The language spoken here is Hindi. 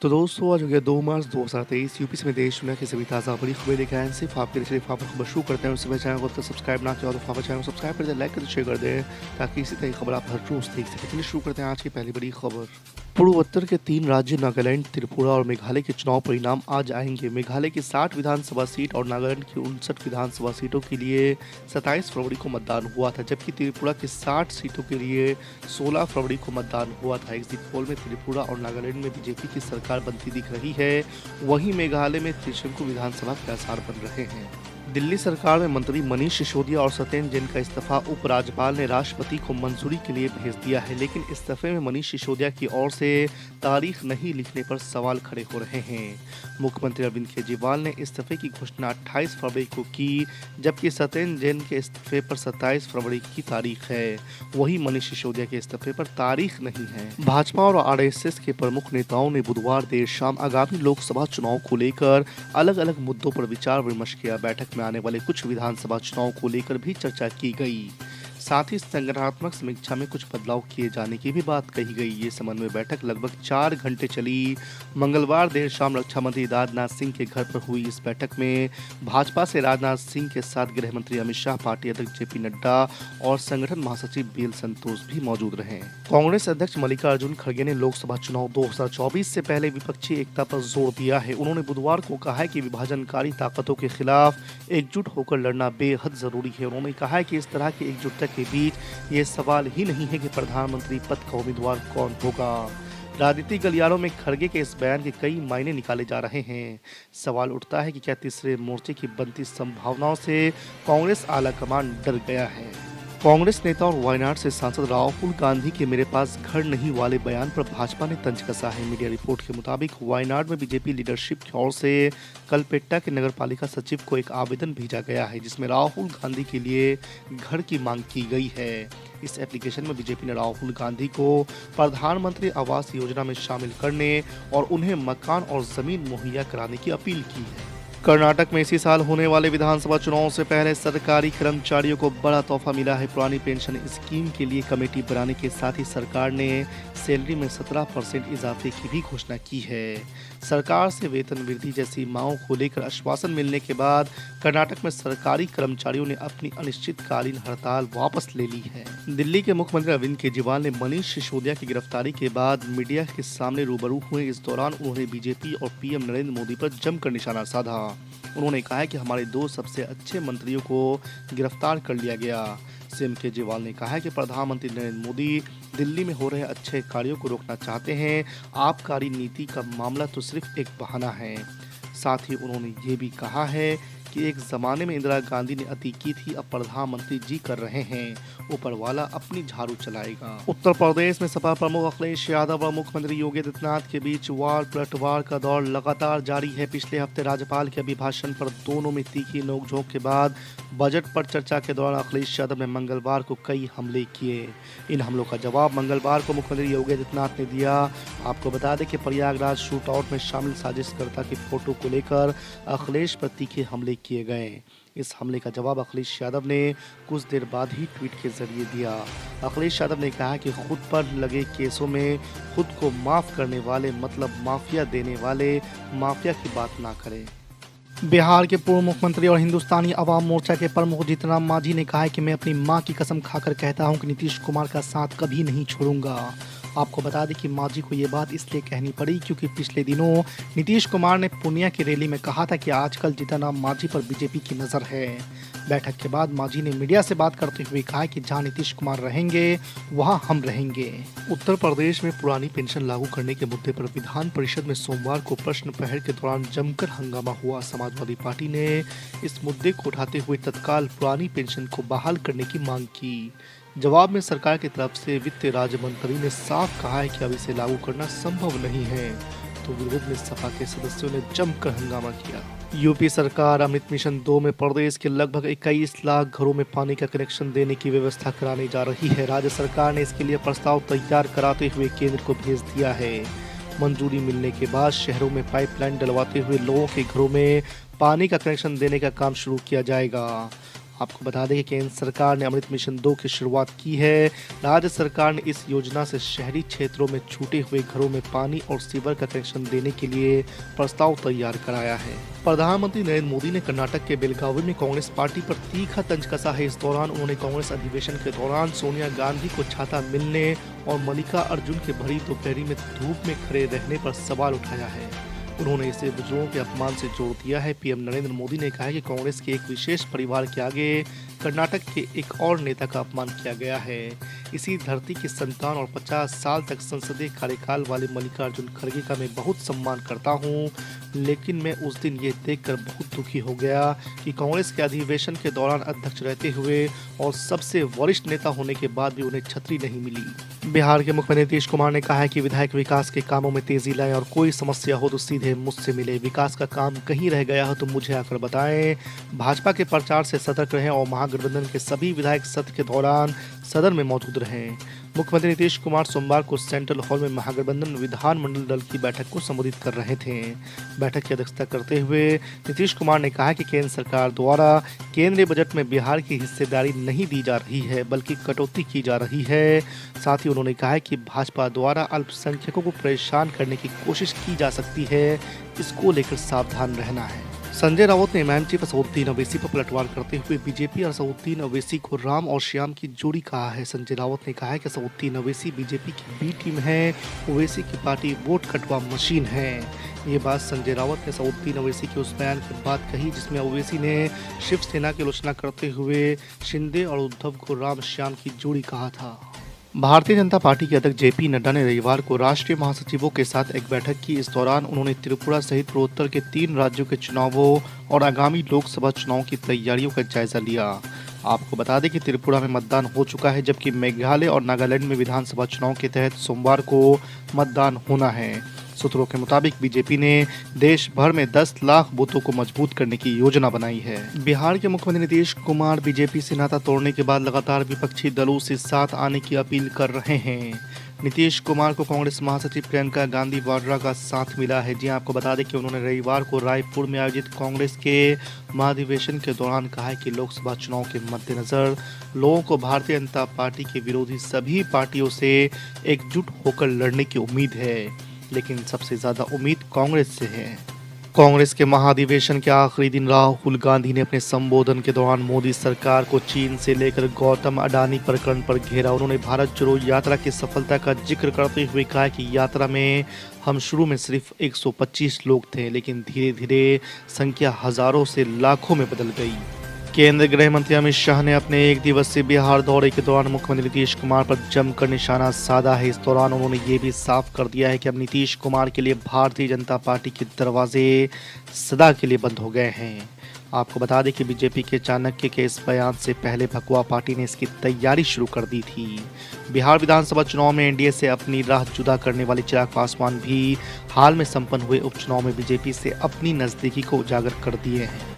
तो दोस्तों आज हो गया 2 मार्च 2023 यूपी समेत देश दुनिया की सभी ताज़ा बड़ी खबरें लेकर आए हैं सिर्फ आपके लिए। चलिए खबर शुरू करते हैं। उससे पहले चैनल को अब तक सब्सक्राइब ना किया हो तो चैनल को सब्सक्राइब कर दें, लाइक कर दें, शेयर कर दें ताकि इसी तरह की खबर आप हर रोज देख सकें। चलिए शुरू करते हैं आज की पहली बड़ी खबर। पूर्वोत्तर के 3 राज्य नागालैंड, त्रिपुरा और मेघालय के चुनाव परिणाम आज आएंगे। मेघालय की 60 विधानसभा सीट और नागालैंड की 59 विधानसभा सीटों के लिए 27 फरवरी को मतदान हुआ था, जबकि त्रिपुरा की 60 सीटों के लिए 16 फरवरी को मतदान हुआ था। एग्जिट पोल में त्रिपुरा और नागालैंड में बीजेपी की सरकार बनती दिख रही है, वहीं मेघालय में त्रिशंकु विधानसभा के आसार बन रहे हैं। दिल्ली सरकार में मंत्री मनीष सिसोदिया और सत्येंद्र जैन का इस्तीफा उपराज्यपाल ने राष्ट्रपति को मंजूरी के लिए भेज दिया है, लेकिन इस्तीफे में मनीष सिसोदिया की ओर से तारीख नहीं लिखने पर सवाल खड़े हो रहे हैं। मुख्यमंत्री अरविंद केजरीवाल ने इस्तीफे की घोषणा 28 फरवरी को की, जबकि सत्येंद्र जैन के इस्तीफे पर 27 फरवरी की तारीख है। वहीं मनीष सिसोदिया के इस्तीफे पर तारीख नहीं है। भाजपा और आरएसएस के प्रमुख नेताओं ने बुधवार देर शाम आगामी लोकसभा चुनाव को लेकर अलग अलग मुद्दों पर विचार विमर्श किया। बैठक में आने वाले कुछ विधानसभा चुनाव को लेकर भी चर्चा की गई। साथ ही संगठनात्मक समीक्षा में कुछ बदलाव किए जाने की भी बात कही गई। ये समन्वय बैठक लगभग 4 घंटे चली। मंगलवार देर शाम रक्षा मंत्री राजनाथ सिंह के घर पर हुई इस बैठक में भाजपा से राजनाथ सिंह के साथ गृह मंत्री अमित शाह, पार्टी अध्यक्ष जेपी नड्डा और संगठन महासचिव बीएल संतोष भी मौजूद रहे। कांग्रेस अध्यक्ष मल्लिकार्जुन खड़गे ने लोकसभा चुनाव 2024 से पहले विपक्षी एकता पर जोर दिया है। उन्होंने बुधवार को कहा है कि विभाजनकारी ताकतों के खिलाफ एकजुट होकर लड़ना बेहद जरूरी है। उन्होंने कहा है कि इस तरह की एकजुटता के बीच ये सवाल ही नहीं है कि प्रधानमंत्री पद का उम्मीदवार कौन होगा। राजनीतिक गलियारों में खड़गे के इस बयान के कई मायने निकाले जा रहे हैं। सवाल उठता है कि क्या तीसरे मोर्चे की बनती संभावनाओं से कांग्रेस आलाकमान डर गया है। कांग्रेस नेता और वायनाड से सांसद राहुल गांधी के मेरे पास घर नहीं वाले बयान पर भाजपा ने तंज कसा है। मीडिया रिपोर्ट के मुताबिक वायनाड में बीजेपी लीडरशिप की ओर से कलपेट्टा के नगरपालिका सचिव को एक आवेदन भेजा गया है, जिसमें राहुल गांधी के लिए घर की मांग की गई है। इस एप्लीकेशन में बीजेपी ने राहुल गांधी को प्रधानमंत्री आवास योजना में शामिल करने और उन्हें मकान और जमीन मुहैया कराने की अपील की है। कर्नाटक में इसी साल होने वाले विधानसभा चुनाव से पहले सरकारी कर्मचारियों को बड़ा तोहफा मिला है। पुरानी पेंशन स्कीम के लिए कमेटी बनाने के साथ ही सरकार ने सैलरी में 17% इजाफे की भी घोषणा की है। सरकार से वेतन वृद्धि जैसी मांगों को लेकर आश्वासन मिलने के बाद कर्नाटक में सरकारी कर्मचारियों ने अपनी अनिश्चितकालीन हड़ताल वापस ले ली है। दिल्ली के मुख्यमंत्री अरविंद केजरीवाल ने मनीष सिसोदिया की गिरफ्तारी के बाद मीडिया के सामने रूबरू हुए। इस दौरान उन्होंने बीजेपी और पीएम नरेंद्र मोदी पर जमकर निशाना साधा। उन्होंने कहा है कि हमारे 2 सबसे अच्छे मंत्रियों को गिरफ्तार कर लिया गया। सीएम केजरीवाल ने कहा है कि प्रधानमंत्री नरेंद्र मोदी दिल्ली में हो रहे अच्छे कार्यों को रोकना चाहते हैं। आबकारी नीति का मामला तो सिर्फ एक बहाना है। साथ ही उन्होंने ये भी कहा है कि एक जमाने में इंदिरा गांधी ने अति की थी, अब प्रधानमंत्री जी कर रहे हैं, ऊपर वाला अपनी झाड़ू चलाएगा। उत्तर प्रदेश में सपा प्रमुख अखिलेश यादव और मुख्यमंत्री योगी आदित्यनाथ के बीच वार पलटवार का दौर लगातार जारी है। पिछले हफ्ते राज्यपाल के अभिभाषण पर दोनों में तीखी नोकझोंक के बाद बजट पर चर्चा के दौरान अखिलेश यादव ने मंगलवार को कई हमले किए। इन हमलों का जवाब मंगलवार को मुख्यमंत्री योगी आदित्यनाथ ने दिया। आपको बता दें कि प्रयागराज शूट आउट में शामिल साजिशकर्ता की फोटो को लेकर अखिलेश पर तीखे हमले किए गए। इस हमले का जवाब अखिलेश यादव ने कुछ देर बाद ही ट्वीट के जरिए दिया। अखिलेश यादव ने कहा कि खुद पर लगे केसों में खुद को माफ करने वाले मतलब माफिया देने वाले माफिया की बात ना करें। बिहार के पूर्व मुख्यमंत्री और हिंदुस्तानी अवाम मोर्चा के प्रमुख जीतन राम मांझी ने कहा है कि मैं अपनी मां की कसम खाकर कहता हूं कि नीतीश कुमार का साथ कभी नहीं छोड़ूंगा। आपको बता दें कि मांझी को ये बात इसलिए कहनी पड़ी क्योंकि पिछले दिनों नीतीश कुमार ने पूर्णिया की रैली में कहा था कि आजकल जीतन राम मांझी पर बीजेपी की नज़र है। बैठक के बाद मांझी ने मीडिया से बात करते हुए कहा कि जहां नीतीश कुमार रहेंगे वहां हम रहेंगे। उत्तर प्रदेश में पुरानी पेंशन लागू करने के मुद्दे पर विधान परिषद में सोमवार को प्रश्न प्रहर के दौरान जमकर हंगामा हुआ। समाजवादी पार्टी ने इस मुद्दे को उठाते हुए तत्काल पुरानी पेंशन को बहाल करने की मांग की। जवाब में सरकार की तरफ से वित्त राज्य मंत्री ने साफ कहा है कि अब इसे लागू करना संभव नहीं है, तो विरोध में सपा के सदस्यों ने जमकर हंगामा किया। यूपी सरकार अमृत मिशन 2 में प्रदेश के लगभग 21 लाख घरों में पानी का कनेक्शन देने की व्यवस्था कराने जा रही है। राज्य सरकार ने इसके लिए प्रस्ताव तैयार कराते हुए केंद्र को भेज दिया है। मंजूरी मिलने के बाद शहरों में पाइपलाइन डलवाते हुए लोगों के घरों में पानी का कनेक्शन देने का काम शुरू किया जाएगा। आपको बता दें कि केंद्र सरकार ने अमृत मिशन 2 की शुरुआत की है। राज्य सरकार ने इस योजना से शहरी क्षेत्रों में छूटे हुए घरों में पानी और सीवर का कनेक्शन देने के लिए प्रस्ताव तैयार कराया है। प्रधानमंत्री नरेंद्र मोदी ने कर्नाटक के बेलगावी में कांग्रेस पार्टी पर तीखा तंज कसा है। इस दौरान उन्होंने कांग्रेस अधिवेशन के दौरान सोनिया गांधी को छाता मिलने और मल्लिका अर्जुन के भरी दोपहरी में धूप में खड़े रहने पर सवाल उठाया है। उन्होंने इसे बुजुर्गों के अपमान से जोड़ दिया है। पीएम नरेंद्र मोदी ने कहा है कि कांग्रेस के एक विशेष परिवार के आगे कर्नाटक के एक और नेता का अपमान किया गया है। इसी धरती के संतान और 50 साल तक संसदीय कार्यकाल वाले मल्लिकार्जुन खड़गे का मैं बहुत सम्मान करता हूं, लेकिन मैं उस दिन ये देखकर बहुत दुखी हो गया कि कांग्रेस के अधिवेशन के दौरान अध्यक्ष रहते हुए और सबसे वरिष्ठ नेता होने के बाद भी उन्हें छतरी नहीं मिली। बिहार के मुख्यमंत्री नीतीश कुमार ने कहा है कि विधायक विकास के कामों में तेजी लाएं और कोई समस्या हो तो सीधे मुझसे मिले। विकास का काम कहीं रह गया हो तो मुझे आकर बताएं। भाजपा के प्रचार से सतर्क रहें और महागठबंधन के सभी विधायक सत्र के दौरान सदन में मौजूद रहें। मुख्यमंत्री नीतीश कुमार सोमवार को सेंट्रल हॉल में महागठबंधन विधानमंडल दल की बैठक को संबोधित कर रहे थे। बैठक की अध्यक्षता करते हुए नीतीश कुमार ने कहा कि केंद्र सरकार द्वारा केंद्रीय बजट में बिहार की हिस्सेदारी नहीं दी जा रही है, बल्कि कटौती की जा रही है। साथ ही उन्होंने कहा कि भाजपा द्वारा अल्पसंख्यकों को परेशान करने की कोशिश की जा सकती है, इसको लेकर सावधान रहना है। संजय राउत ने इमाम चीफ असदुद्दीन ओवैसी पर पलटवार करते हुए बीजेपी और असदुद्दीन ओवैसी को राम और श्याम की जोड़ी कहा है। संजय राउत ने कहा है कि असदुद्दीन ओवैसी बीजेपी की बी टीम है, ओवैसी की पार्टी वोट कटवा मशीन है। ये बात संजय राउत ने असदुद्दीन ओवैसी के उस बयान के बाद कही जिसमें ओवैसी ने शिवसेना की आलोचना करते हुए शिंदे और उद्धव को राम श्याम की जोड़ी कहा था। भारतीय जनता पार्टी के अध्यक्ष जेपी नड्डा ने रविवार को राष्ट्रीय महासचिवों के साथ एक बैठक की। इस दौरान उन्होंने त्रिपुरा सहित पूर्वोत्तर के 3 राज्यों के चुनावों और आगामी लोकसभा चुनाव की तैयारियों का जायजा लिया। आपको बता दें कि त्रिपुरा में मतदान हो चुका है, जबकि मेघालय और नागालैंड में विधानसभा चुनाव के तहत सोमवार को मतदान होना है। सूत्रों के मुताबिक बीजेपी ने देश भर में 10 लाख बूथों को मजबूत करने की योजना बनाई है। बिहार के मुख्यमंत्री नीतीश कुमार बीजेपी से नाता तोड़ने के बाद लगातार विपक्षी दलों से साथ आने की अपील कर रहे हैं। नीतीश कुमार को कांग्रेस महासचिव प्रियंका गांधी वाड्रा का साथ मिला है। जी आपको बता दें कि उन्होंने रविवार को रायपुर में आयोजित कांग्रेस के महाधिवेशन के दौरान कहा है कि लोकसभा चुनाव के मद्देनजर लोगों को भारतीय जनता पार्टी के विरोधी सभी पार्टियों से एकजुट होकर लड़ने की उम्मीद है, लेकिन सबसे ज्यादा उम्मीद कांग्रेस से है। कांग्रेस के महाधिवेशन के आखिरी दिन राहुल गांधी ने अपने संबोधन के दौरान मोदी सरकार को चीन से लेकर गौतम अडानी प्रकरण पर घेरा। उन्होंने भारत जोड़ो यात्रा की सफलता का जिक्र करते हुए कहा कि यात्रा में हम शुरू में सिर्फ 125 लोग थे, लेकिन धीरे धीरे संख्या हजारों से लाखों में बदल गई। केंद्रीय गृह मंत्री अमित शाह ने अपने 1 दिवसीय बिहार दौरे के दौरान मुख्यमंत्री नीतीश कुमार पर जमकर निशाना साधा है। इस दौरान उन्होंने ये भी साफ कर दिया है कि अब नीतीश कुमार के लिए भारतीय जनता पार्टी के दरवाजे सदा के लिए बंद हो गए हैं। आपको बता दें कि बीजेपी के चाणक्य के इस बयान से पहले भगवा पार्टी ने इसकी तैयारी शुरू कर दी थी। बिहार विधानसभा चुनाव में एनडीए से अपनी राह जुदा करने वाले चिराग पासवान भी हाल में संपन्न हुए उपचुनाव में बीजेपी से अपनी नजदीकी को उजागर कर दिए हैं।